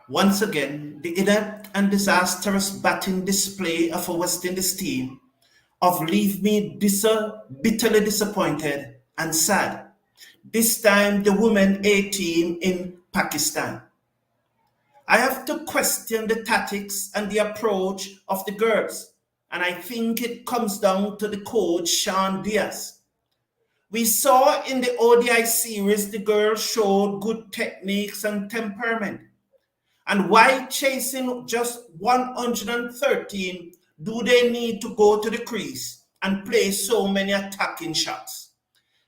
Once again, the inept and disastrous batting display of a West Indies team of leave me bitterly disappointed and sad. This time, the women A team in Pakistan. I have to question the tactics and the approach of the girls, and I think it comes down to the coach Sean Diaz. We saw in the ODI series the girls showed good techniques and temperament. And why chasing just 113 do they need to go to the crease and play so many attacking shots?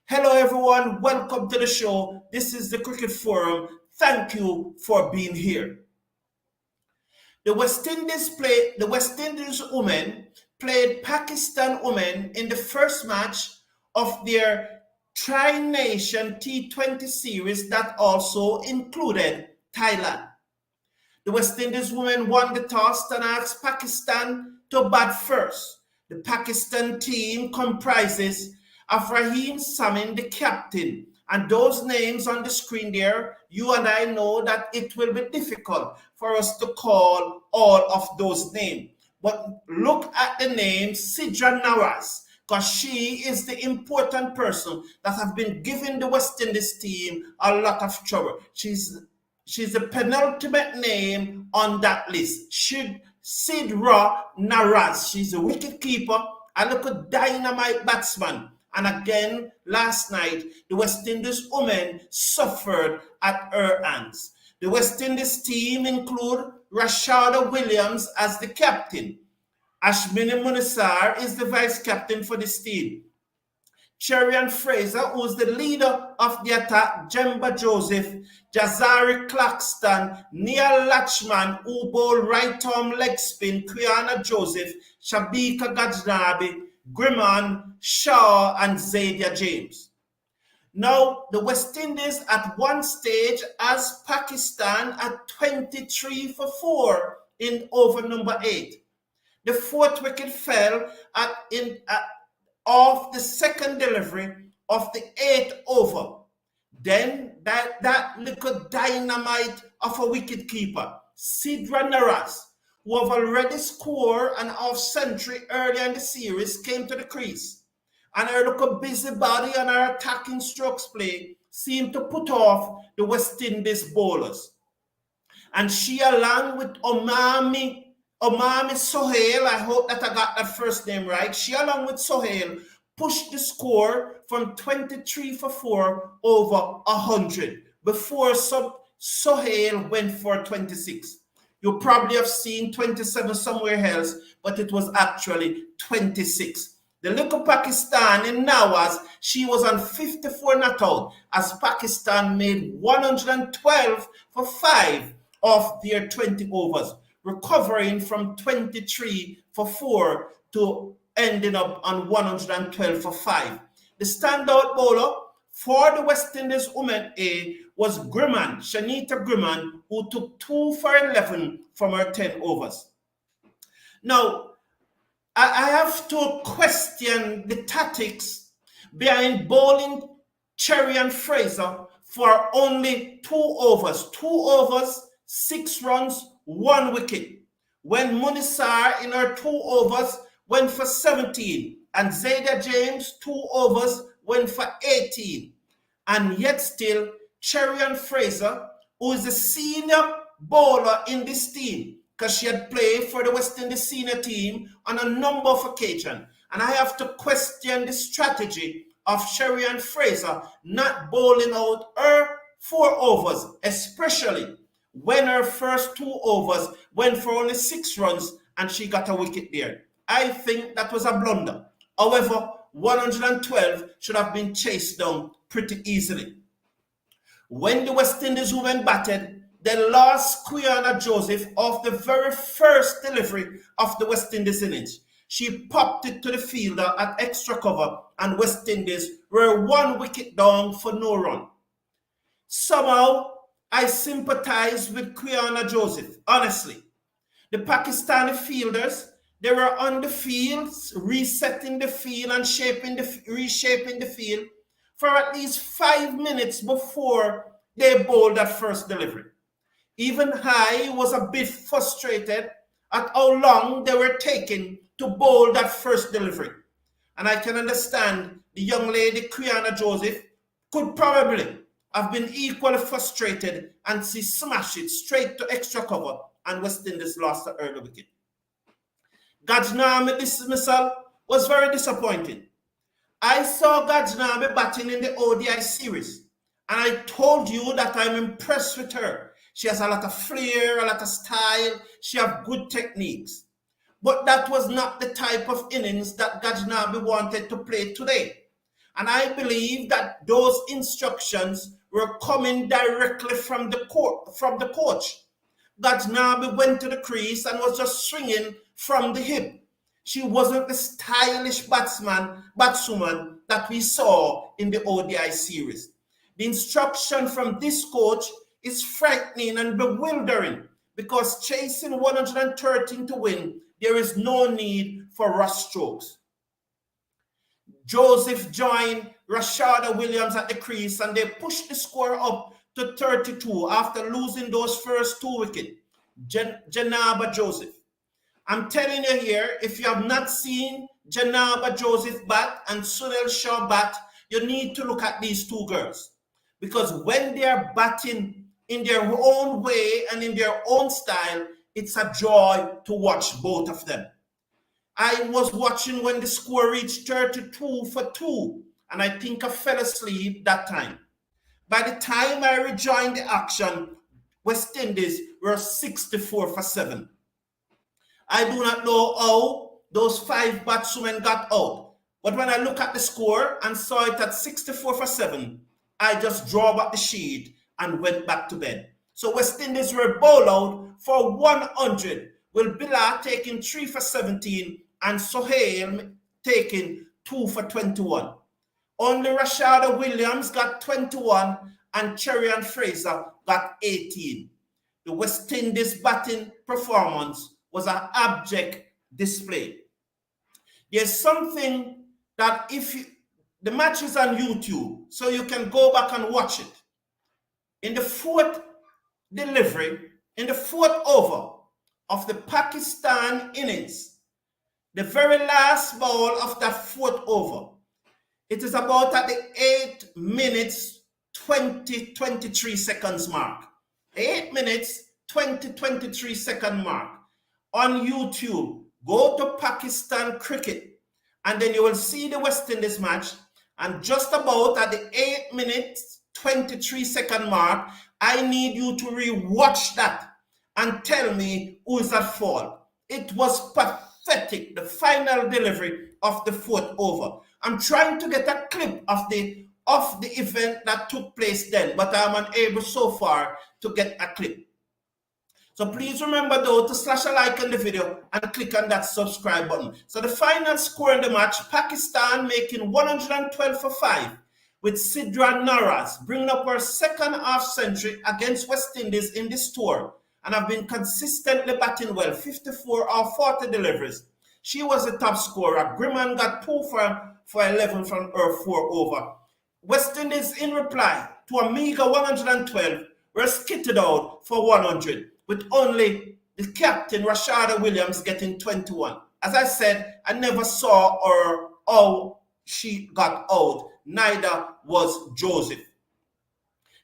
Hello everyone, welcome to the show. This is the Cricket Forum. Thank you for being here. The West Indies women played Pakistan women in the first match of their Tri-Nation T20 series that also included Thailand. The West Indies women won the toss and asked Pakistan to bat first. The Pakistan team comprises of Raheem Samin, the captain, and those names on the screen there, you and I know that it will be difficult for us to call all of those names. But look at the name Sidra Nawaz, because she is the important person that have been giving the West Indies team a lot of trouble. She's the penultimate name on that list. Sidra Naraz. She's a wicket keeper, a little dynamite batsman. And again, last night, the West Indies women suffered at her hands. The West Indies team include Rashada Williams as the captain. Ashmini Munisar is the vice captain for this team. Cherian Fraser, who's the leader of the attack, Jemba Joseph, Jazari Claxton, Neil Lachman, who bowl right-arm leg spin, Quiana Joseph, Shabika Gajnabi, Griman, Shaw, and Zadia James. Now, the West Indies at one stage as Pakistan at 23 for 4 in over number 8. The fourth wicket fell off the second delivery of the 8th over. Then that little dynamite of a wicketkeeper, Sidra Naras, who have already scored an off-century earlier in the series, came to the crease. And her little busybody and her attacking strokes play seemed to put off the West Indies bowlers. And she, along with Omami Sohail, I hope that I got that first name right. She, along with Sohail, pushed the score from 23 for 4 over 100 before Sohail went for 26. You probably have seen 27 somewhere else, but it was actually 26. The little Pakistan in Nawaz, she was on 54 not out as Pakistan made 112 for 5 of their 20 overs, recovering from 23 for 4 to ending up on 112 for 5. The standout bowler for the West Indies women A was Griman, Shanita Griman, who took 2 for 11 from her 10 overs. Now, I have to question the tactics behind bowling Cherry and Fraser for only 2 overs. 2 overs, 6 runs, 1 wicket. When Munisar in her 2 overs went for 17 and Zaida James 2 overs went for 18. And yet still, Cherry and Fraser, who is a senior bowler in this team, because she had played for the West Indies senior team on a number of occasions. And I have to question the strategy of Cherry and Fraser not bowling out her 4 overs, especially when her first 2 overs went for only 6 runs and she got a wicket there. I think that was a blunder. However, 112 should have been chased down pretty easily. When the West Indies women batted, they lost Quiana Joseph off the very first delivery of the West Indies innings. She popped it to the fielder at extra cover, and West Indies were 1 wicket down for no run. Somehow, I sympathize with Quiana Joseph, honestly. The Pakistani fielders, they were on the field, resetting the field and reshaping the field for at least 5 minutes before they bowled that first delivery. Even I was a bit frustrated at how long they were taking to bowl that first delivery. And I can understand the young lady, Quiana Joseph, could probably have been equally frustrated and she smashed it straight to extra cover and West Indies lost the early wicket. Gajnami dismissal was very disappointing. I saw Gajnami batting in the ODI series, and I told you that I'm impressed with her. She has a lot of flair, a lot of style, she has good techniques. But that was not the type of innings that Gajnabi wanted to play today. And I believe that those instructions were coming directly from the coach. Gajnabi went to the crease and was just swinging from the hip. She wasn't the stylish batswoman that we saw in the ODI series. The instruction from this coach is frightening and bewildering because chasing 113 to win, there is no need for rush strokes. Joseph joined Rashada Williams at the crease and they pushed the score up to 32 after losing those first 2 wickets. Janaba Joseph. I'm telling you here, if you have not seen Janaba Joseph bat and Sunil Shaw bat, you need to look at these two girls. Because when they are batting in their own way and in their own style, it's a joy to watch both of them. I was watching when the score reached 32 for 2, and I think I fell asleep that time. By the time I rejoined the action, West Indies were 64 for 7. I do not know how those 5 batsmen got out, but when I look at the score and saw it at 64 for 7, I just drew back the sheet and went back to bed. So West Indies were bowled out for 100, with Bilal taking 3 for 17 and Sohail taking 2 for 21. Only Rashada Williams got 21 and Cherian Fraser got 18. The West Indies batting performance was an abject display. There's something that the match is on YouTube, so you can go back and watch it. In the 4th delivery, in the 4th over of the Pakistan innings, the very last ball of that 4th over, it is about at the 8 minutes 23 seconds mark. 8 minutes 23 second mark. On YouTube, go to Pakistan Cricket and then you will see the West Indies match, and just about at the 8 minutes 23 second mark, I need you to re-watch that and tell me who is at fault. It was pathetic, the final delivery of the 4th over. I'm trying to get a clip of the event that took place then, but I'm unable so far to get a clip. So please remember though to slash a like on the video and click on that subscribe button. So the final score in the match, Pakistan making 112 for 5 with Sidra Naraz bringing up her second half century against West Indies in this tour and have been consistently batting well, 54 or 40 deliveries. She was the top scorer. Grimman got 2 for 11 from her 4 over. West Indies in reply to a meager 112 were skittered out for 100. With only the captain, Rashada Williams, getting 21. As I said, I never saw her how she got out. Neither was Joseph.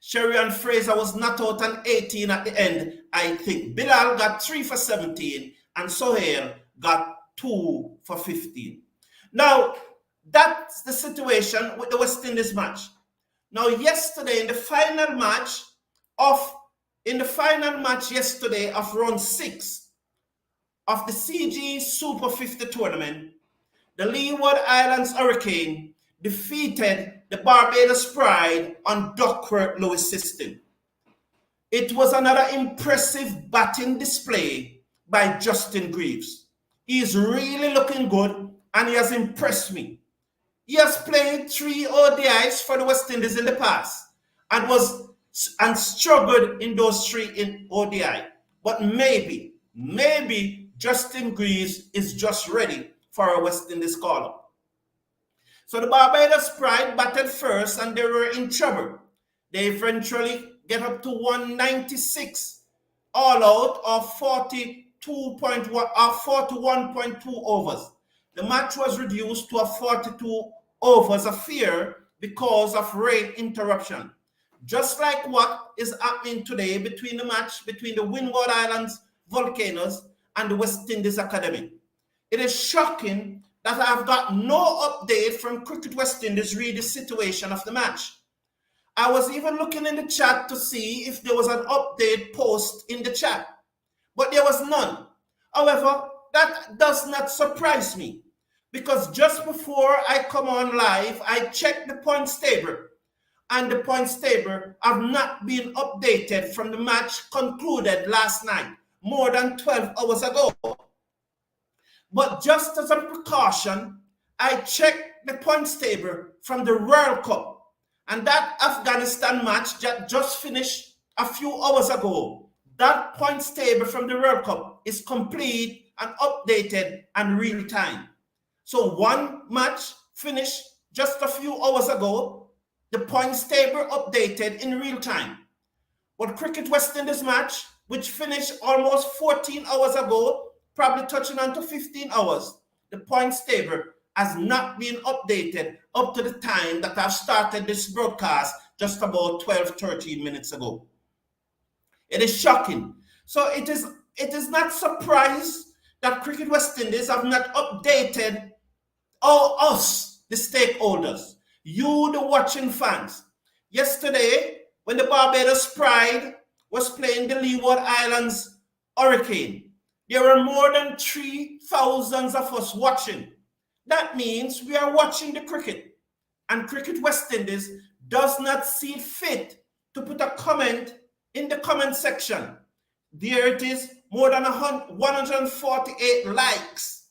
Cherian Fraser was not out on 18 at the end, I think. Bilal got 3 for 17 and Sohail got 2 for 15. Now, that's the situation with the West Indies match. Now, yesterday, in the final match yesterday of round 6 of the CG Super 50 tournament, the Leeward Islands Hurricane defeated the Barbados Pride on Duckworth Lewis system. It was another impressive batting display by Justin Greaves. He is really looking good and he has impressed me. He has played 3 ODIs for the West Indies in the past and struggled in those 3 in ODI. But maybe Justin Greaves is just ready for a West Indies call-up. So the Barbados Pride batted first and they were in trouble. They eventually get up to 196 all out of 41.2 overs. The match was reduced to a 42 overs affair because of rain interruption. Just like what is happening today between the match between the Windward Islands Volcanoes and the West Indies Academy. It is shocking that I have got no update from Cricket West Indies re the situation of the match. I was even looking in the chat to see if there was an update post in the chat, but there was none. However, that does not surprise me, because just before I come on live, I checked the points table, and the points table have not been updated from the match concluded last night, more than 12 hours ago. But just as a precaution, I checked the points table from the World Cup, and that Afghanistan match that just finished a few hours ago. That points table from the World Cup is complete and updated and real time. So one match finished just a few hours ago, the points table updated in real time. But Cricket West Indies match, which finished almost 14 hours ago, probably touching on to 15 hours, the points table has not been updated up to the time that I've started this broadcast just about 12-13 minutes ago. It is shocking. So it is not surprised that Cricket West Indies have not updated us, the stakeholders, you, the watching fans. Yesterday, when the Barbados Pride was playing the Leeward Islands Hurricane, there were more than 3,000 of us watching. That means we are watching the cricket, and Cricket West Indies does not see fit to put a comment in the comment section. There it is, more than 148 likes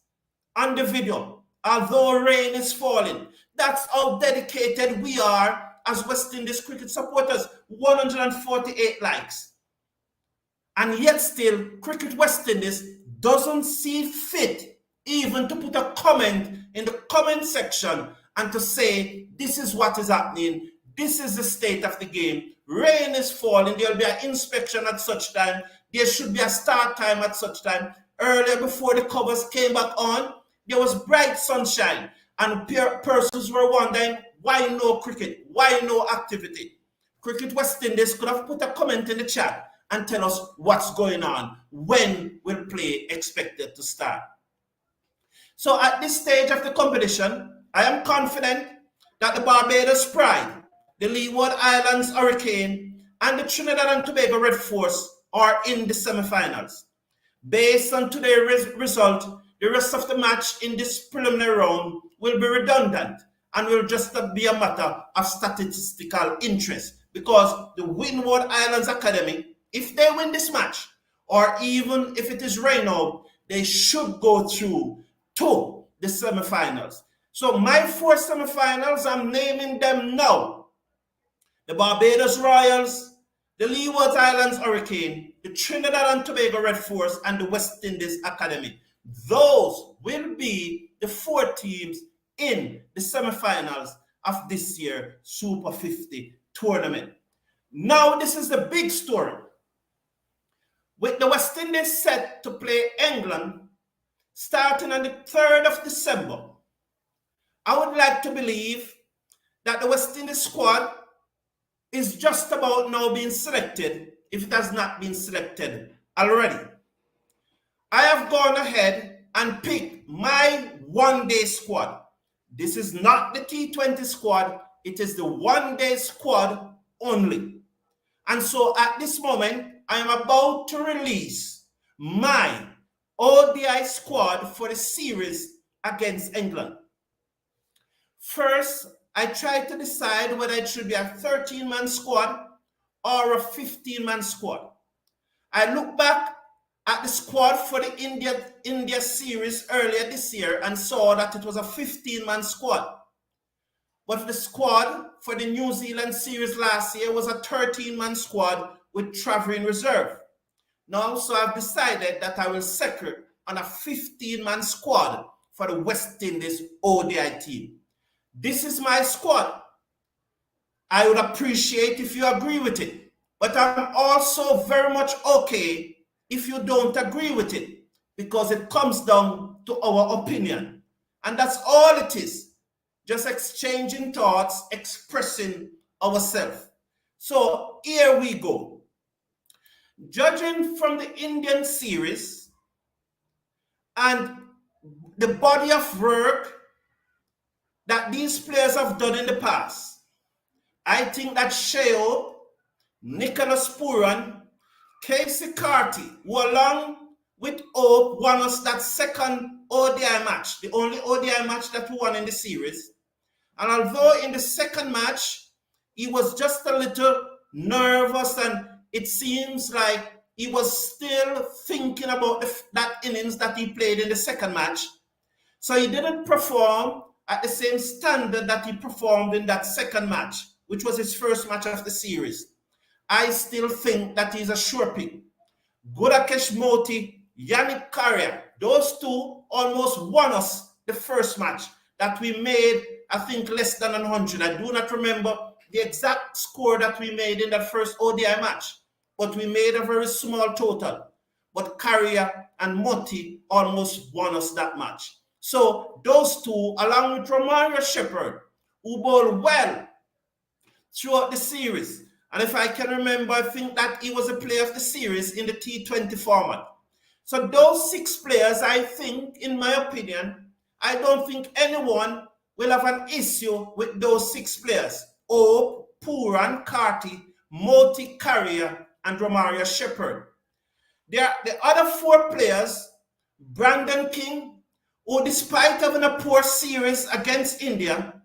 on the video, although rain is falling. That's how dedicated we are as West Indies cricket supporters, 148 likes. And yet still, Cricket West Indies doesn't see fit even to put a comment in the comment section and to say, this is what is happening, this is the state of the game, rain is falling, there will be an inspection at such time, there should be a start time at such time. Earlier, before the covers came back on, there was bright sunshine, and persons were wondering, why no cricket, why no activity? Cricket West Indies could have put a comment in the chat and tell us what's going on, when will play expected to start. So at this stage of the competition, I am confident that the Barbados Pride, the Leeward Islands Hurricane, and the Trinidad and Tobago Red Force are in the semifinals. Based on today's result, the rest of the match in this preliminary round will be redundant and will just be a matter of statistical interest, because the Windward Islands Academy, if they win this match, or even if it is rain out, they should go through to the semifinals. So my 4 semifinals, I'm naming them now: the Barbados Royals, the Leeward Islands Hurricane, the Trinidad and Tobago Red Force, and the West Indies Academy. Those will be the 4 teams in the semifinals of this year Super 50 tournament. Now, this is the big story. With the West Indies set to play England starting on the 3rd of December, I would like to believe that the West Indies squad is just about now being selected, if it has not been selected already. I have gone ahead and picked my one-day squad. This is not the T20 squad, it is the one-day squad only. And so at this moment, I am about to release my ODI squad for the series against England. First, I tried to decide whether it should be a 13-man squad or a 15-man squad. I look back at the squad for the India series earlier this year and saw that it was a 15-man squad. But the squad for the New Zealand series last year was a 13-man squad with traveling reserve. Now, so I've decided that I will settle on a 15-man squad for the West Indies ODI team. This is my squad. I would appreciate if you agree with it. But I'm also very much okay if you don't agree with it, because it comes down to our opinion. And that's all it is. Just exchanging thoughts, expressing ourselves. So here we go. Judging from the Indian series and the body of work that these players have done in the past, I think that Sheo, Nicholas Pooran, Casey Carty, who along with Hope won us that second ODI match, the only ODI match that we won in the series. And although in the second match, he was just a little nervous and it seems like he was still thinking about that innings that he played in the second match. So he didn't perform at the same standard that he performed in that second match, which was his first match of the series. I still think that he's a sure pick. Gudakesh Moti, Yannick Carrier, those two almost won us the first match that we made, I think, less than 100. I do not remember the exact score that we made in that first ODI match, but we made a very small total. But Carrier and Moti almost won us that match. So those two, along with Romario Shepherd, who bowled well throughout the series. And if I can remember, I think that he was a player of the series in the T20 format. So those 6 players, I think, in my opinion, I don't think anyone will have an issue with those 6 players. Hope, Pooran, Carty, Moti, Carrier, and Romario Shepherd. The other 4 players, Brandon King, who despite having a poor series against India,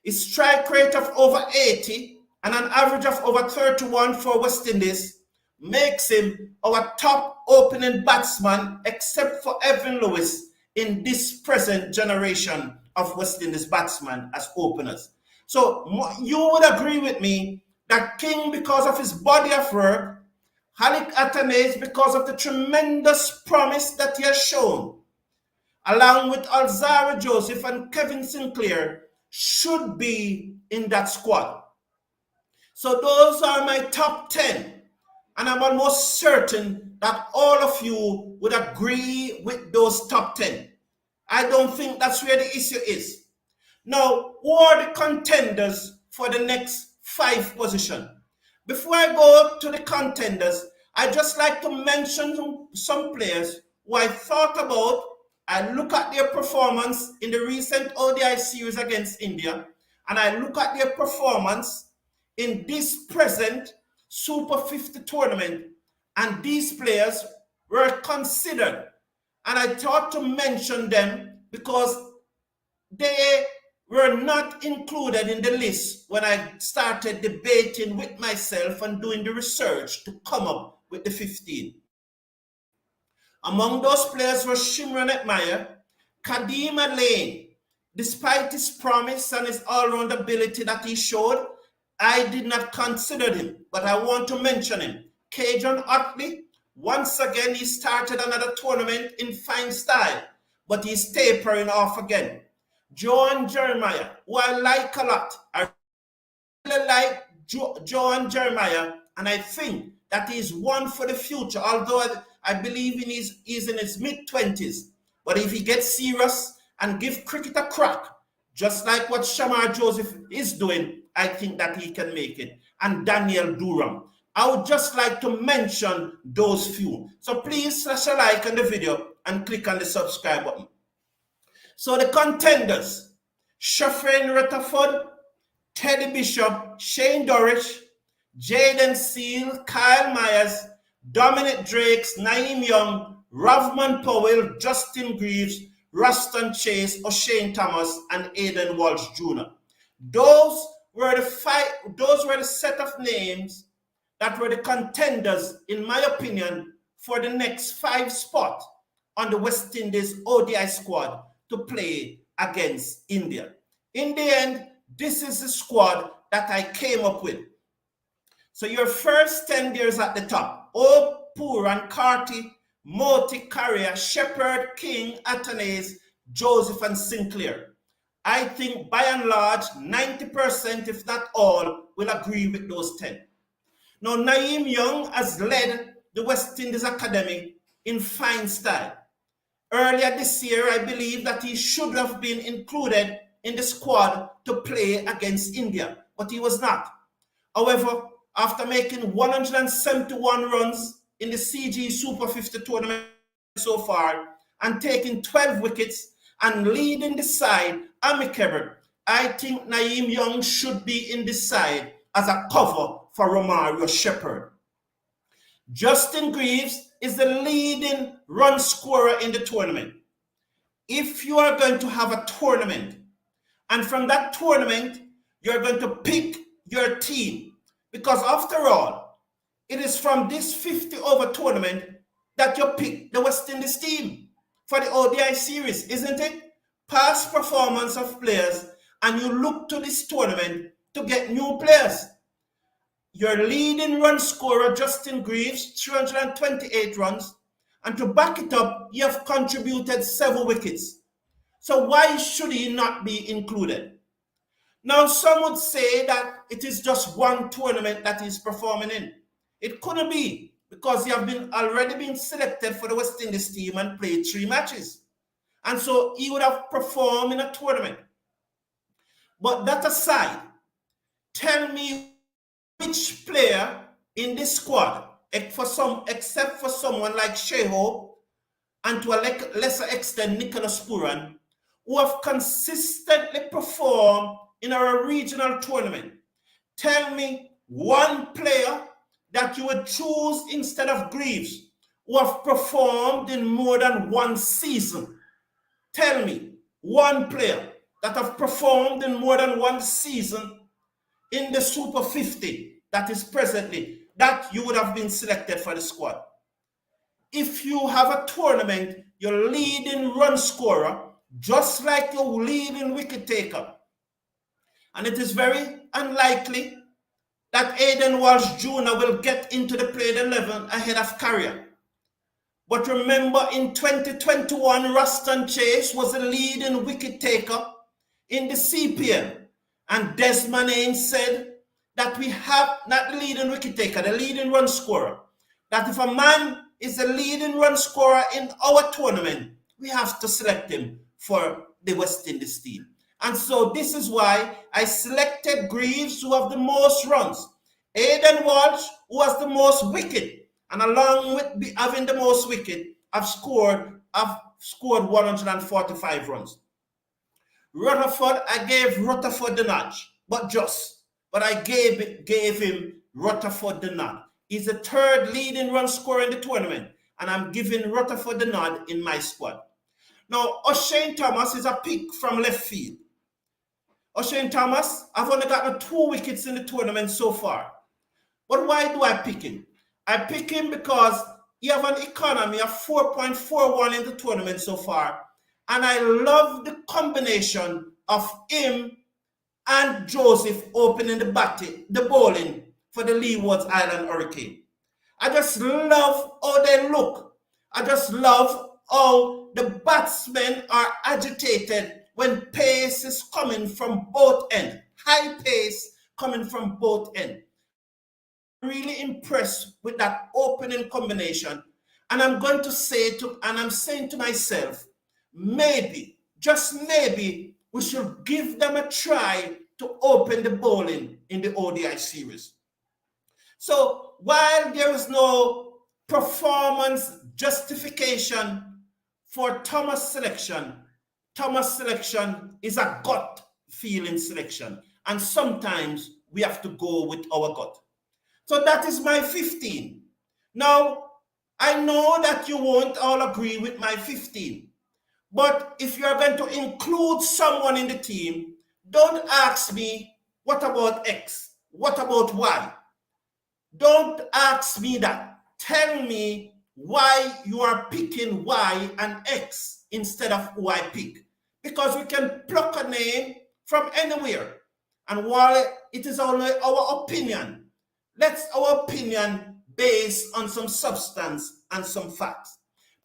his strike rate of over 80 and an average of over 31 for West Indies makes him our top opening batsman, except for Evan Lewis, in this present generation of West Indies batsmen as openers. So you would agree with me that King, because of his body of work, Halik Atanez, because of the tremendous promise that he has shown, along with Alzara Joseph and Kevin Sinclair, should be in that squad. So those are my top 10. And I'm almost certain that all of you would agree with those top 10. I don't think that's where the issue is. Now, who are the contenders for the next 5 position? Before I go to the contenders, I'd just like to mention some players who I thought about. I look at their performance in the recent ODI series against India, and I look at their performance in this present Super 50 tournament, and these players were considered. And I thought to mention them because they were not included in the list when I started debating with myself and doing the research to come up with the 15. Among those players were Shimron Etmire, Kadeem Lane. Despite his promise and his all-round ability that he showed, I did not consider him, but I want to mention him. Cajon Utley, once again, he started another tournament in fine style, but he's tapering off again. Joan Jeremiah, who I like a lot. I really like Joan Jeremiah, and I think that he's one for the future, although I believe he's in his mid-20s. But if he gets serious and give cricket a crack, just like what Shamar Joseph is doing, I think that he can make it. And Daniel Durham. I would just like to mention those few. So please slash a like on the video and click on the subscribe button. So the contenders: Shafrain Rutherford, Teddy Bishop, Shane Dorish, Jaden Seal, Kyle Myers, Dominic Drakes, Naeem Young, Ravman Powell, Justin Greaves, Ruston Chase, O'Shane Thomas, and Aidan Walsh Jr. Those were the set of names that were the contenders, in my opinion, for the next 5 spots on the West Indies ODI squad to play against India. In the end, this is the squad that I came up with. So your first 10 years at the top: Hope, Pooran, Carty, Moti, Carrier, Shepherd, King, Atanez, Joseph, and Sinclair. I think by and large, 90%, if not all, will agree with those 10. Now, Naeem Young has led the West Indies Academy in fine style. Earlier this year, I believe that he should have been included in the squad to play against India, but he was not. However, after making 171 runs in the CG Super 50 tournament so far and taking 12 wickets and leading the side amicably, I think Naeem Young should be in the side as a cover for Romario Shepherd. Justin Greaves is the leading run scorer in the tournament. If you are going to have a tournament, and from that tournament, you're going to pick your team, because after all, it is from this 50 over tournament that you pick the West Indies team for the ODI series, isn't it? Past performance of players, and you look to this tournament to get new players. Your leading run scorer, Justin Greaves, 328 runs, and to back it up, you have contributed 7 wickets. So why should he not be included? Now, some would say that it is just one tournament that he's performing in. It couldn't be, because he have already been selected for the West Indies team and played 3 matches. And so he would have performed in a tournament. But that aside, tell me which player in this squad, except for someone like Sheho and to a lesser extent Nicholas Puran, who have consistently performed in our regional tournament. Tell me one player that you would choose instead of Greaves who have performed in more than one season. Tell me one player that have performed in more than one season in the Super 50 that is presently, that you would have been selected for the squad. If you have a tournament, your leading run scorer, just like your leading wicket taker, and it is very unlikely that Aiden Walsh Jr. will get into the playing 11 ahead of Carrier. But remember, in 2021, Ruston Chase was the leading wicket taker in the CPL. And Desmond Haynes said that we have not the leading wicket taker, the leading run scorer. That if a man is the leading run scorer in our tournament, we have to select him for the West Indies team. And so this is why I selected Greaves, who have the most runs, Aiden Walsh, who has the most wicket, and along with having the most wicket, I've scored 145 runs. Rutherford, I gave Rutherford the nudge, but I gave him Rutherford the nod. He's the third leading run scorer in the tournament, and I'm giving Rutherford the nod in my squad. Now, O'Shane Thomas is a pick from left field. O'Shane Thomas, I've only gotten 2 wickets in the tournament so far. But why do I pick him? I pick him because he have an economy of 4.41 in the tournament so far. And I love the combination of him and Joseph opening the bowling for the Leeward Island Hurricane. I just love how they look. I just love how the batsmen are agitated when pace is coming from both ends. High pace coming from both ends. I'm really impressed with that opening combination. And I'm saying to myself, maybe, just maybe, we should give them a try to open the bowling in the ODI series. So while there is no performance justification for Thomas' selection is a gut feeling selection. And sometimes we have to go with our gut. So that is my 15. Now, I know that you won't all agree with my 15. But if you are going to include someone in the team, don't ask me, what about X? What about Y? Don't ask me that. Tell me why you are picking Y and X instead of who I pick. Because we can pluck a name from anywhere. And while it is only our opinion, let's our opinion based on some substance and some facts.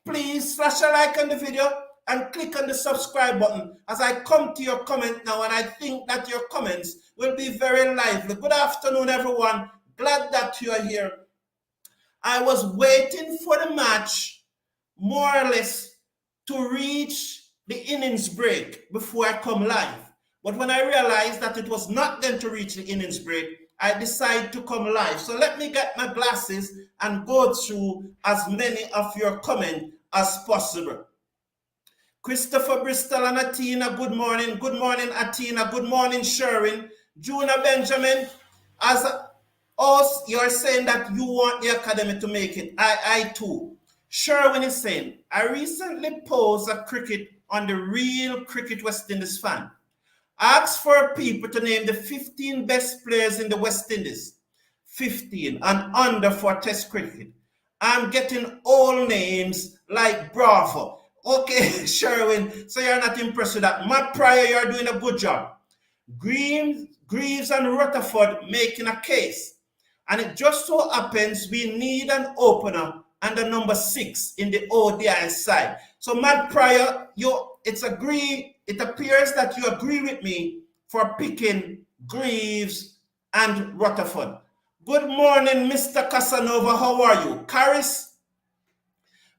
Please slash a like on the video and click on the subscribe button as I come to your comment now, and I think that your comments will be very lively. Good afternoon, everyone. glad that you are here. I was waiting for the match, more or less, to reach the innings break before I come live. But when I realized that it was not going to reach the innings break, I decided to come live. So let me get my glasses and go through as many of your comments as possible. Christopher Bristol and Atina, good morning. Good morning, Atina. Good morning, Sherwin. Juna Benjamin, as us, you're saying that you want the academy to make it. I too. Sherwin is saying, I recently posed a cricket on the Real Cricket West Indies fan. Asked for people to name the 15 best players in the West Indies. 15 and under for Test cricket. I'm getting all names like Bravo. Okay, Sherwin, so you're not impressed with that. Matt Pryor, you're doing a good job. Greaves and Rutherford making a case. And it just so happens we need an opener and a number 6 in the ODI side. So Matt Pryor, it appears that you agree with me for picking Greaves and Rutherford. Good morning, Mr. Casanova. How are you? Caris?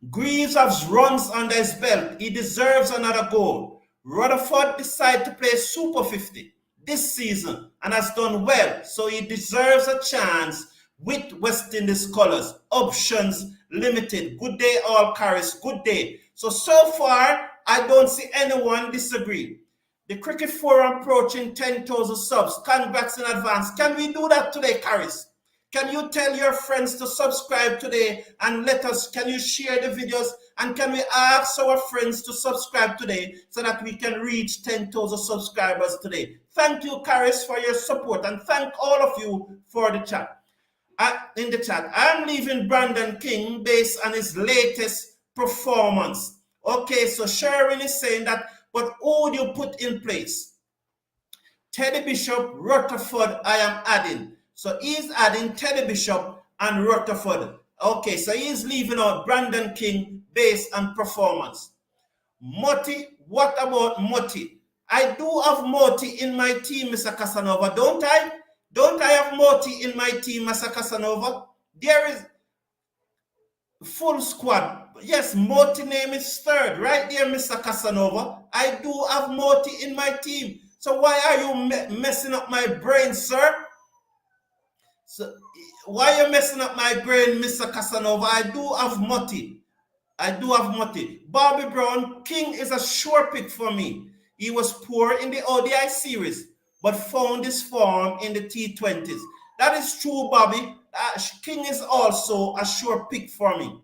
Greaves has runs under his belt. He deserves another goal. Rutherford decided to play Super 50 this season and has done well, so he deserves a chance with West Indies colours. Options limited. Good day, all, Caris. Good day. So far, I don't see anyone disagree. The Cricket Forum approaching 10,000 subs. Congrats in advance. Can we do that today, Caris? Can you tell your friends to subscribe today and can you share the videos, and can we ask our friends to subscribe today so that we can reach 10,000 subscribers today? Thank you, Caris, for your support, and thank all of you for the chat. In the chat, I'm leaving Brandon King based on his latest performance. Okay, so Sharon is saying that, but who would you put in place? Teddy Bishop, Rutherford, I am adding. So he's adding Teddy Bishop and Rutherford. Okay, so he's leaving out Brandon King based on performance. Moti, what about Moti? I do have Moti in my team, Mr. Casanova, don't I? Don't I have Moti in my team, Mr. Casanova? There is full squad. Yes, Moti name is third. Right there, Mr. Casanova. I do have Moti in my team. So why are you messing up my brain, sir? So why are you messing up my brain, Mr. Casanova? I do have Moti. I do have Moti. Bobby Brown, King is a sure pick for me. He was poor in the ODI series, but found his form in the T20s. That is true, Bobby. King is also a sure pick for me.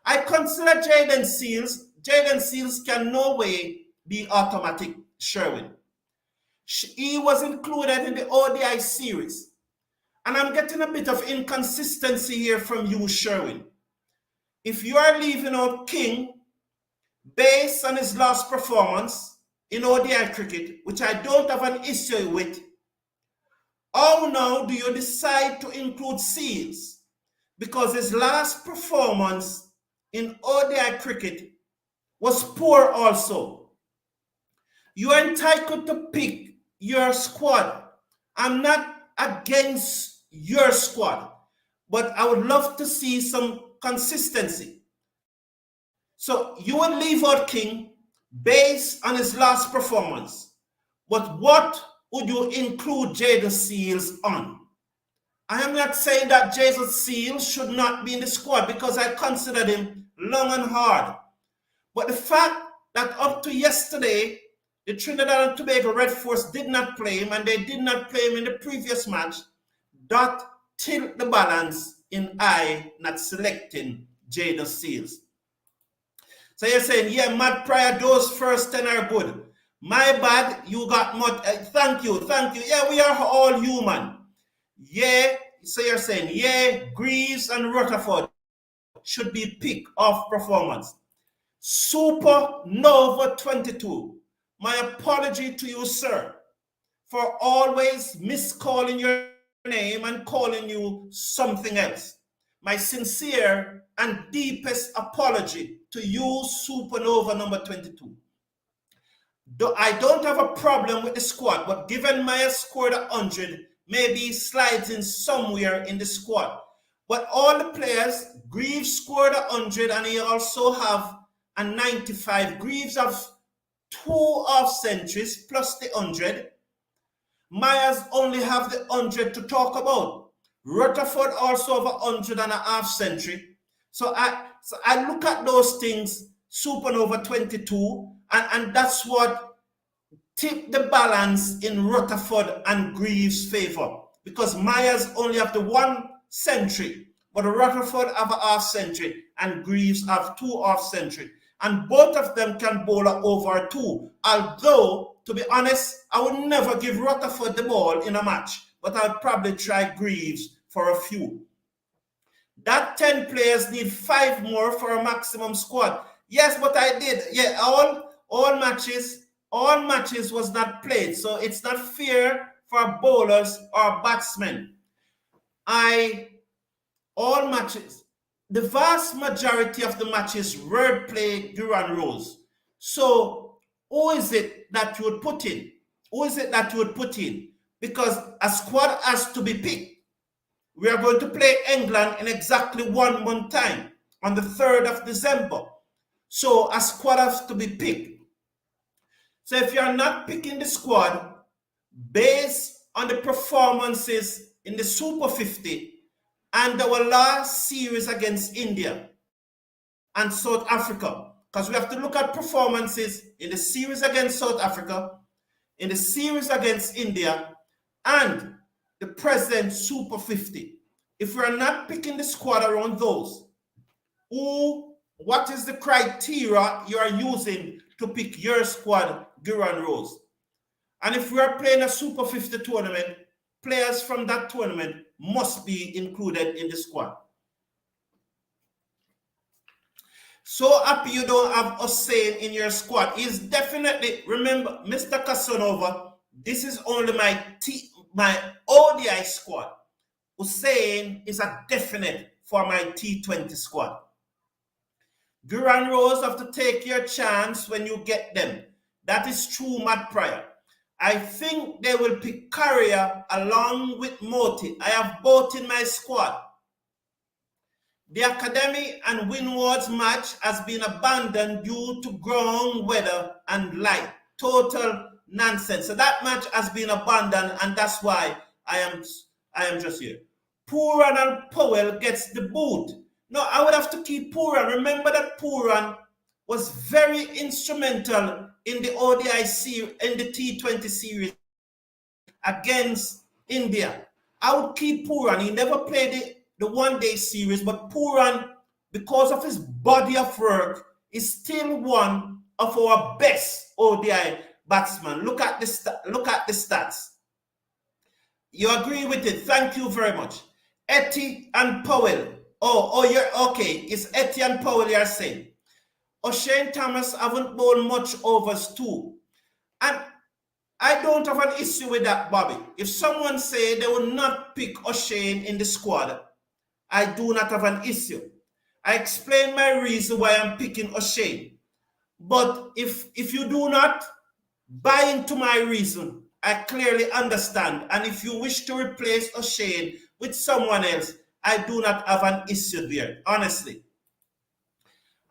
I consider Jaden Seals. Jaden Seals can no way be automatic Sherwin. He was included in the ODI series. And I'm getting a bit of inconsistency here from you, Sherwin. If you are leaving out King based on his last performance in ODI cricket, which I don't have an issue with, how now do you decide to include Seals? Because his last performance in ODI cricket was poor also. You are entitled to pick your squad. I'm not against your squad, but I would love to see some consistency. So you will leave out King based on his last performance, but what would you include Jaden Seals on? I am not saying that Jaden Seals should not be in the squad because I considered him long and hard, but the fact that up to yesterday the Trinidad and Tobago Red Force did not play him, and they did not play him in the previous match, that tilt the balance in I not selecting Jaden Seals. So you're saying, yeah, Matt Pryor, those first 10 are good. My bad, you got much. Thank you. Yeah, we are all human. Yeah, so you're saying, yeah, Greaves and Rutherford should be pick off performance. Supernova 22. My apology to you, sir, for always miscalling your name and calling you something else. My sincere and deepest apology to you, Supernova number 22. I don't have a problem with the squad, but given Maya scored 100 maybe slides in somewhere in the squad. But all the players, Greaves scored 100 and he also have a 95. Greaves have 2 half centuries plus the 100. Myers only have the 100 to talk about. Rutherford also have 100 and a half century. So I look at those things, Supernova 22, and that's what tip the balance in Rutherford and Greaves' favor. Because Myers only have the 1 century, but Rutherford have a half century and Greaves have 2 half century. And both of them can bowl over 2. Although, to be honest, I would never give Rutherford the ball in a match, but I'd probably try Greaves for a few. That 10 players need 5 more for a maximum squad. Yes, but I did. Yeah, all matches was not played, so it's not fair for bowlers or batsmen. All matches, the vast majority of the matches were played during rules. So who is it that you would put in? Who is it that you would put in? Because a squad has to be picked. We are going to play England in exactly 1 month time, on the 3rd of December. So a squad has to be picked. So if you're not picking the squad based on the performances in the Super 50 and our last series against India and South Africa, because we have to look at performances in the series against South Africa, in the series against India, and the present Super 50. If we're not picking the squad around those, what is the criteria you are using to pick your squad during rules? And if we are playing a Super 50 tournament, players from that tournament must be included in the squad. So happy you don't have Hussein in your squad. He's definitely, remember, Mr. Casanova, this is only my ODI squad. Hussein is a definite for my T20 squad. Duran Rose have to take your chance when you get them. That is true, Matt Pryor. I think they will pick Carrier along with Moti. I have both in my squad. The Academy and Windward's match has been abandoned due to ground weather and light. Total nonsense. So that match has been abandoned, and that's why I am just here. Pooran and Powell gets the boot. No, I would have to keep Pooran. Remember that Pooran was very instrumental in the ODI series, in the T20 series against India. I would keep Pooran. He never played the one-day series, but Pooran, because of his body of work, is still one of our best ODI batsmen. Look at the stats. You agree with it? Thank you very much. Etty and Powell. Oh, you're okay. It's Etty and Powell you're saying. O'Shane Thomas haven't bowled much overs too. And I don't have an issue with that, Bobby. If someone say they will not pick O'Shane in the squad, I do not have an issue. I explain my reason why I'm picking O'Shane. But if you do not buy into my reason, I clearly understand. And if you wish to replace O'Shane with someone else, I do not have an issue there, honestly.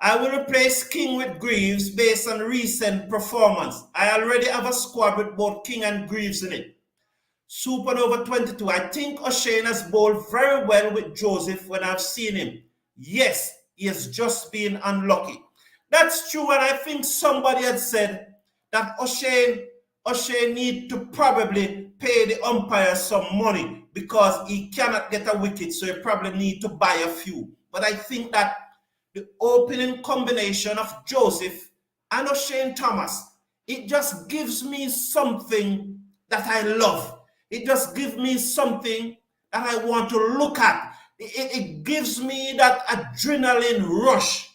I will replace King with Greaves based on recent performance. I already have a squad with both King and Greaves in it. Supernova 22. I think O'Shane has bowled very well with Joseph when I've seen him. Yes, he has just been unlucky. That's true, and I think somebody had said that O'Shane need to probably pay the umpire some money because he cannot get a wicket, so he probably need to buy a few. But I think that the opening combination of Joseph and O'Shane Thomas, it just gives me something that I love. It just gives me something that I want to look at. It gives me that adrenaline rush.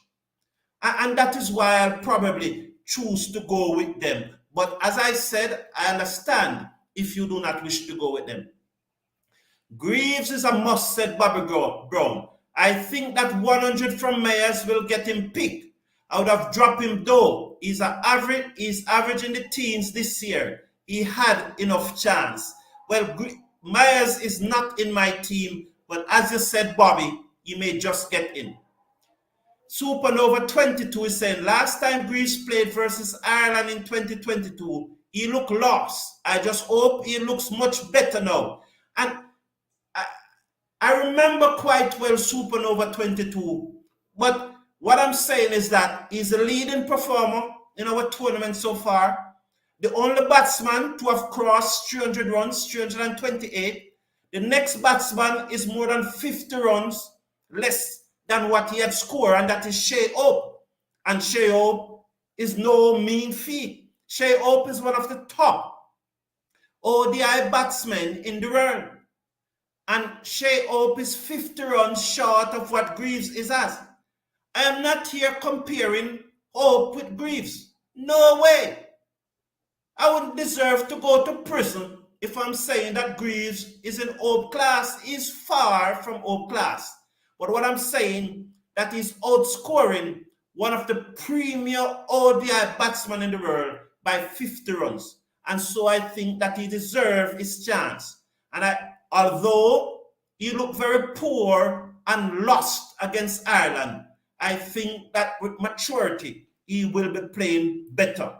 And that is why I'll probably choose to go with them. But as I said, I understand if you do not wish to go with them. Greaves is a must, said Bobby Brown. I think that 100 from Myers will get him picked. I would have dropped him though. He's average in the teens this year. He had enough chance. Well, Myers is not in my team, but as you said, Bobby, he may just get in. Supernova 22 is saying, last time Greece played versus Ireland in 2022, he looked lost. I just hope he looks much better now. And I remember quite well Supernova 22, but what I'm saying is that he's the leading performer in our tournament so far, the only batsman to have crossed 300 runs, 328. The next batsman is more than 50 runs less than what he had scored, and that is Shea Hope. And Shea Hope is no mean feat. Shea Hope is one of the top ODI batsmen in the world. And Shea Hope is 50 runs short of what Greaves is at. I am not here comparing Hope with Greaves. No way. I wouldn't deserve to go to prison if I'm saying that Greaves is in Hope class. He's far from Hope class. But what I'm saying, that he's outscoring one of the premier ODI batsmen in the world by 50 runs. And so I think that he deserves his chance. And although he looked very poor and lost against Ireland, I think that with maturity, he will be playing better.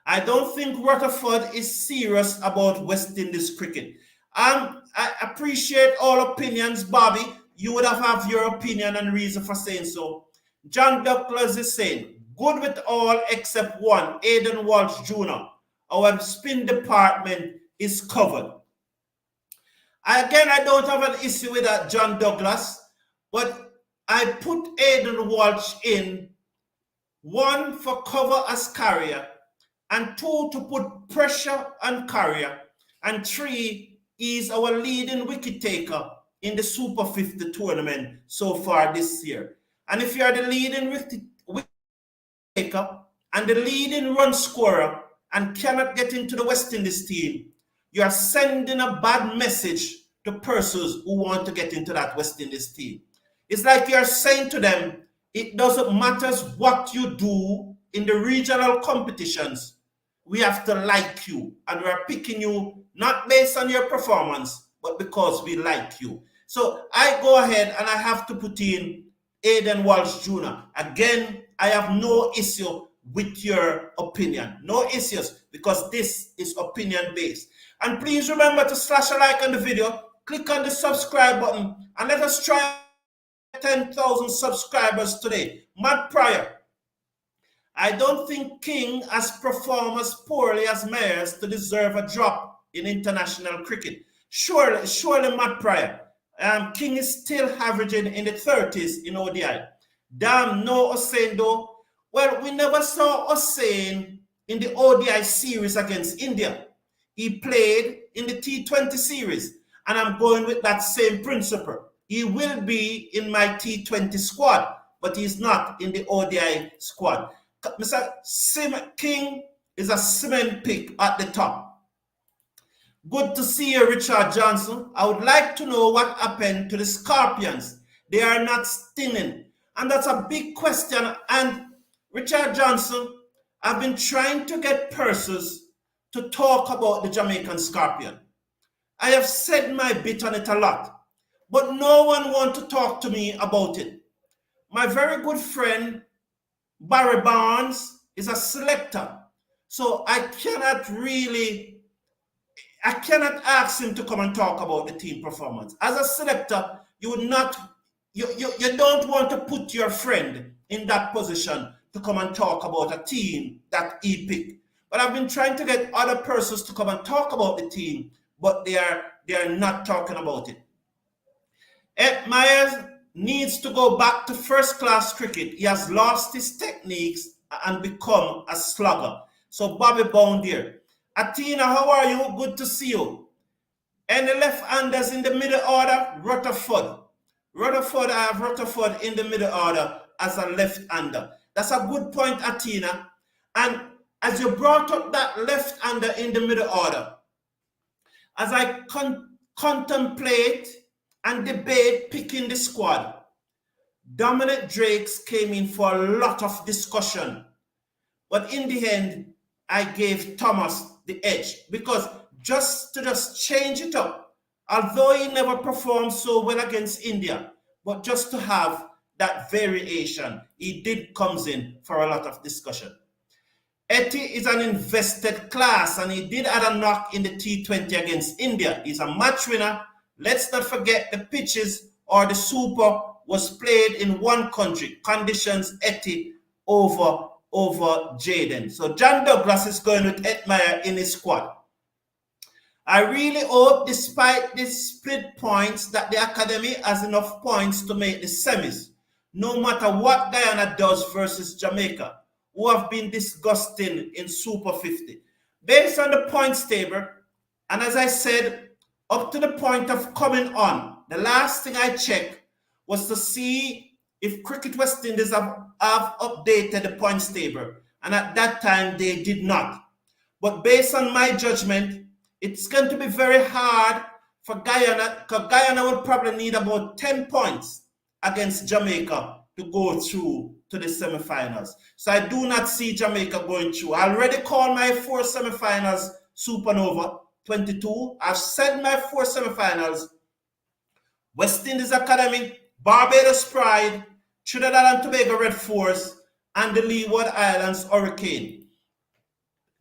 I don't think Rutherford is serious about West Indies cricket. I appreciate all opinions, Bobby. You would have your opinion and reason for saying so. John Douglas is saying, good with all except one, Aidan Walsh Jr. Our spin department is covered. Again, I don't have an issue with that, John Douglas, but I put Aidan Walsh in, one, for cover as carrier, and two, to put pressure on carrier, and three, he's our leading wicket taker in the Super 50 tournament so far this year. And if you are the leading wicket taker and the leading run scorer and cannot get into the West Indies team, you are sending a bad message to persons who want to get into that West Indies team. It's like you're saying to them, it doesn't matter what you do in the regional competitions, we have to like you, and we're picking you not based on your performance, but because we like you. So I go ahead and I have to put in Aidan Walsh Jr. Again, I have no issue with your opinion. No issues, because this is opinion based. And please remember to slash a like on the video, click on the subscribe button, and let us try 10,000 subscribers today. Matt Pryor, I don't think King has performed as poorly as Myers to deserve a drop in international cricket. Surely Matt Pryor. King is still averaging in the 30s in ODI. Damn, no Hussain though. Well, we never saw Hussain in the ODI series against India. He played in the T20 series, and I'm going with that same principle. He will be in my T20 squad, but he's not in the ODI squad. Mr. King is a cement pick at the top. Good to see you, Richard Johnson. I would like to know what happened to the Scorpions. They are not stinging. And that's a big question. And Richard Johnson, I've been trying to get persons to talk about the Jamaican Scorpion. I have said my bit on it a lot, but no one wants to talk to me about it. My very good friend, Barry Barnes, is a selector. So I cannot ask him to come and talk about the team performance. As a selector, you don't want to put your friend in that position to come and talk about a team that he picked. But I've been trying to get other persons to come and talk about the team, but they are not talking about it. Ed Myers needs to go back to first-class cricket. He has lost his techniques and become a slugger. So Bobby Bound here. Atina, how are you? Good to see you. Any left-handers in the middle order? Rutherford. I have Rutherford in the middle order as a left-hander. That's a good point, Atina. And as you brought up that left-hander in the middle order, as I contemplate and debate picking the squad, Dominic Drakes came in for a lot of discussion. But in the end, I gave Thomas the edge, because just to change it up. Although he never performed so well against India, but just to have that variation, he did comes in for a lot of discussion. Etty is an invested class, and he did add a knock in the T20 against India. He's a match winner. Let's not forget the pitches or the Super was played in one country. Conditions Etty over Jaden. So John Douglas is going with Etmire in his squad. I really hope, despite these split points, that the Academy has enough points to make the semis, no matter what Guyana does versus Jamaica, who have been disgusting in Super 50. Based on the points table, and as I said, up to the point of coming on, the last thing I checked was to see if Cricket West Indies have updated the points table, and at that time they did not. But based on my judgment, it's going to be very hard for Guyana, because Guyana will probably need about 10 points against Jamaica to go through to the semifinals. So I do not see Jamaica going through. I already called my 4 semifinals Supernova 22. I've said my 4 semifinals: West Indies Academy, Barbados Pride, Trinidad and Tobago Red Force, and the Leeward Islands Hurricane.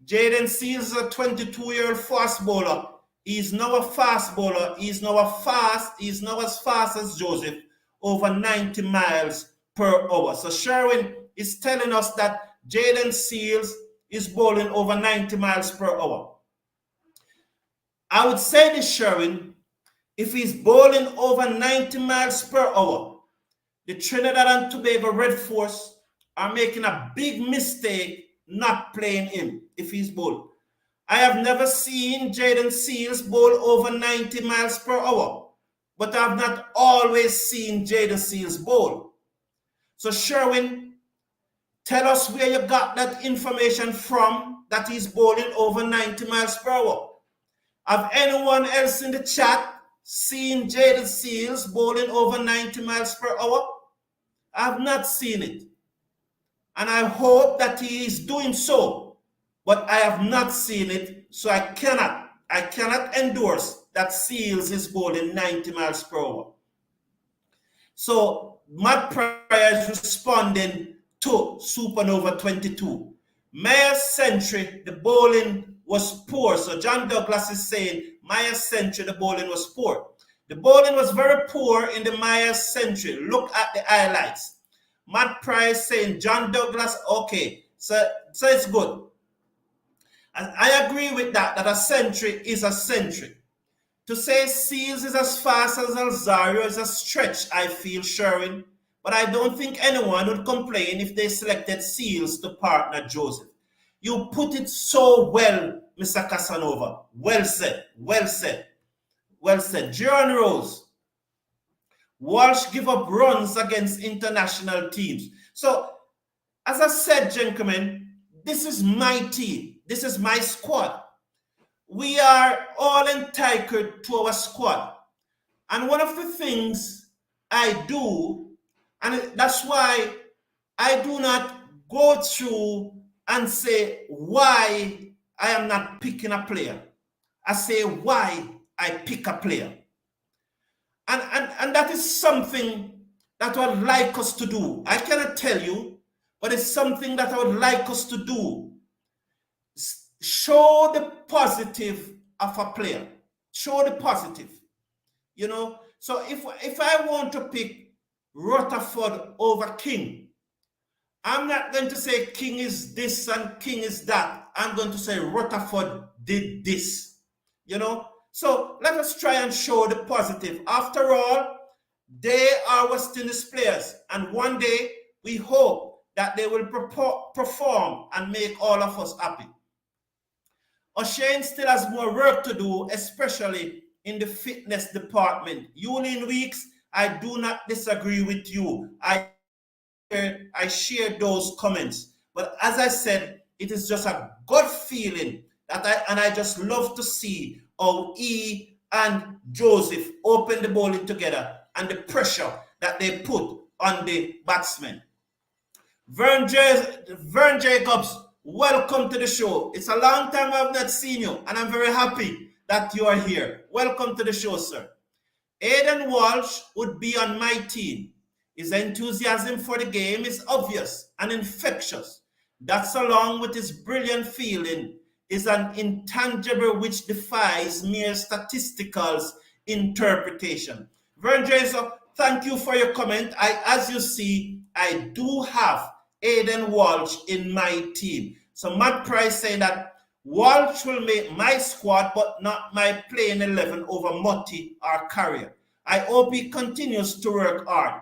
Jaden Seals is a 22-year-old fast bowler. He's now a fast bowler. He's now as fast as Joseph, over 90 miles per hour. So Sherwin is telling us that Jaden Seals is bowling over 90 miles per hour. I would say this, Sherwin, if he's bowling over 90 miles per hour, the Trinidad and Tobago Red Force are making a big mistake not playing him if he's bowled. I have never seen Jaden Seals bowl over 90 miles per hour, but I've not always seen Jaden Seals bowl. So Sherwin, tell us where you got that information from, that he's bowling over 90 miles per hour. Have anyone else in the chat seen Jaden Seals bowling over 90 miles per hour? I have not seen it. And I hope that he is doing so, but I have not seen it, so I cannot endorse that Seals is bowling 90 miles per hour. So Matt Pryor is responding to Supernova 22. Maya's century, the bowling was poor. So John Douglas is saying Maya's century, the bowling was poor. The bowling was very poor in the Maya's century. Look at the highlights. Matt Price saying John Douglas, okay, so it's good. And I agree with that a century is a century. To say Seals is as fast as Alzario is a stretch, I feel, Sherwin, but I don't think anyone would complain if they selected Seals to partner Joseph. You put it so well, Mr. Casanova. Well said, well said, well said. John Rose. Walsh give up runs against international teams. So, as I said, gentlemen, this is my team. This is my squad. We are all entitled to our squad. And one of the things I do, and that's why I do not go through and say why I am not picking a player. I say why I pick a player. And that is something that I would like us to do. I cannot tell you, but it's something that I would like us to do. Show the positive of a player. Show the positive. You know, so if I want to pick Rutherford over King, I'm not going to say King is this and King is that. I'm going to say Rutherford did this. You know, so let us try and show the positive. After all, they are West Indies players, and one day we hope that they will perform and make all of us happy. O'Shane still has more work to do, especially in the fitness department. Union Weeks, I do not disagree with you. I share those comments. But as I said, it is just a good feeling that I just love to see how he and Joseph open the bowling together and the pressure that they put on the batsmen. Vern Jacobs, welcome to the show. It's a long time I've not seen you, and I'm very happy that you are here. Welcome to the show, sir. Aiden Walsh would be on my team. His enthusiasm for the game is obvious and infectious. That's along with his brilliant fielding is an intangible which defies mere statistical interpretation. Vern Jason, thank you for your comment. As you see, I do have Aiden Walsh in my team. So Matt Price saying that Walsh will make my squad, but not my playing 11 over Motti or Carrier. I hope he continues to work hard.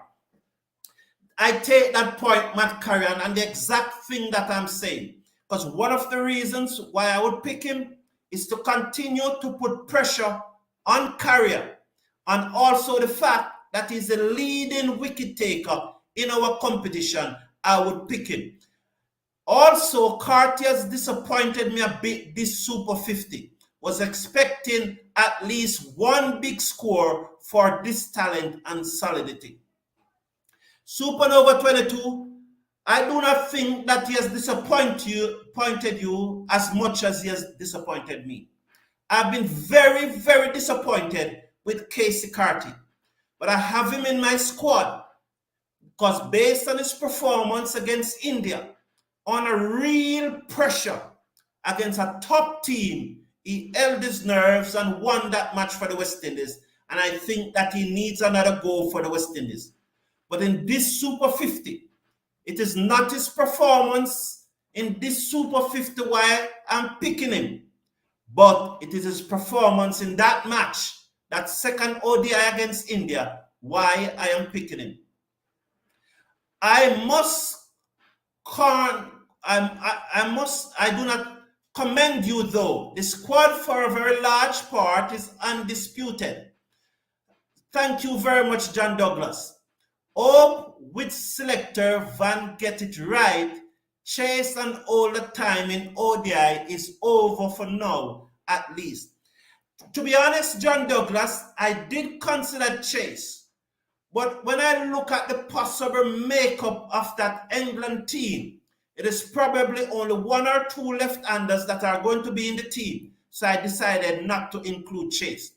I take that point, Matt Carrier, and the exact thing that I'm saying. Because one of the reasons why I would pick him is to continue to put pressure on Carrier, and also the fact that he's the leading wicket taker in our competition. I would pick him. Also, Cartier's disappointed me a bit this Super 50. Was expecting at least one big score for this talent and solidity. Supernova 22, I do not think that he has disappointed you as much as he has disappointed me. I've been very, very disappointed with Casey Carty, but I have him in my squad because based on his performance against India, on a real pressure against a top team, he held his nerves and won that match for the West Indies, and I think that he needs another go for the West Indies. But in this Super 50, it is not his performance in this Super 50 why I'm picking him, but it is his performance in that match, that second ODI against India, why I am picking him. I do not commend you though. The squad for a very large part is undisputed. Thank you very much, John Douglas. Hope with selector Van get it right. Chase and all the time in ODI is over for now, at least. To be honest, John Douglas, I did consider Chase. But when I look at the possible makeup of that England team, it is probably only one or two left-handers that are going to be in the team. So I decided not to include Chase.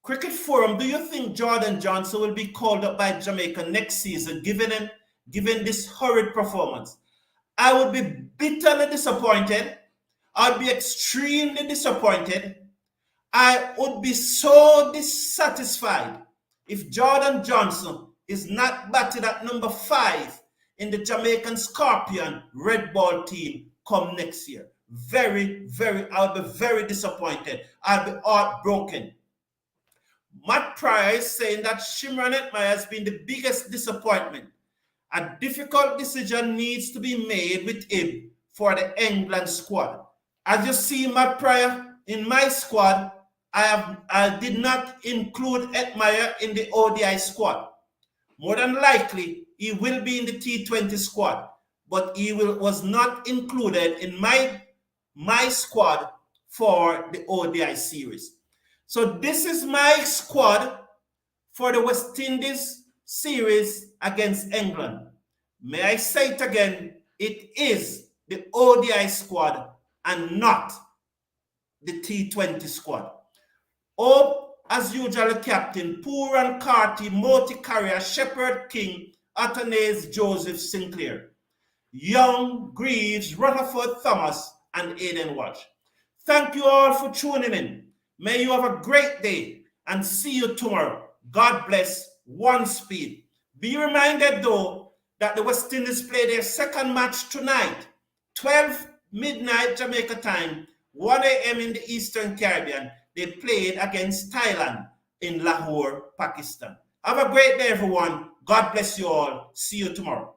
Cricket Forum, do you think Jordan Johnson will be called up by Jamaica next season, given this horrid performance? I would be bitterly disappointed. I'd be extremely disappointed. I would be so dissatisfied if Jordan Johnson is not batted at number 5 in the Jamaican Scorpion red ball team come next year. I'll be very disappointed. I'll be heartbroken. Matt Price saying that Shimron Etmire has been the biggest disappointment. A difficult decision needs to be made with him for the England squad. As you see, Matt Price, in my squad, I did not include Etmire in the ODI squad. More than likely, he will be in the T20 squad, but he was not included in my squad for the ODI series. So this is my squad for the West Indies series against England. May I say it again, it is the ODI squad and not the T20 squad. Hope, as usual, captain, Pooran Carty, Moti Carrier, Shepherd King, Athanase Joseph Sinclair, Young, Greaves, Rutherford Thomas, and Aiden Walsh. Thank you all for tuning in. May you have a great day and see you tomorrow. God bless. One speed. Be reminded though that the West Indies play their second match tonight, 12 midnight Jamaica time, 1 a.m. in the Eastern Caribbean. They played against Thailand in Lahore, Pakistan. Have a great day, everyone. God bless you all. See you tomorrow.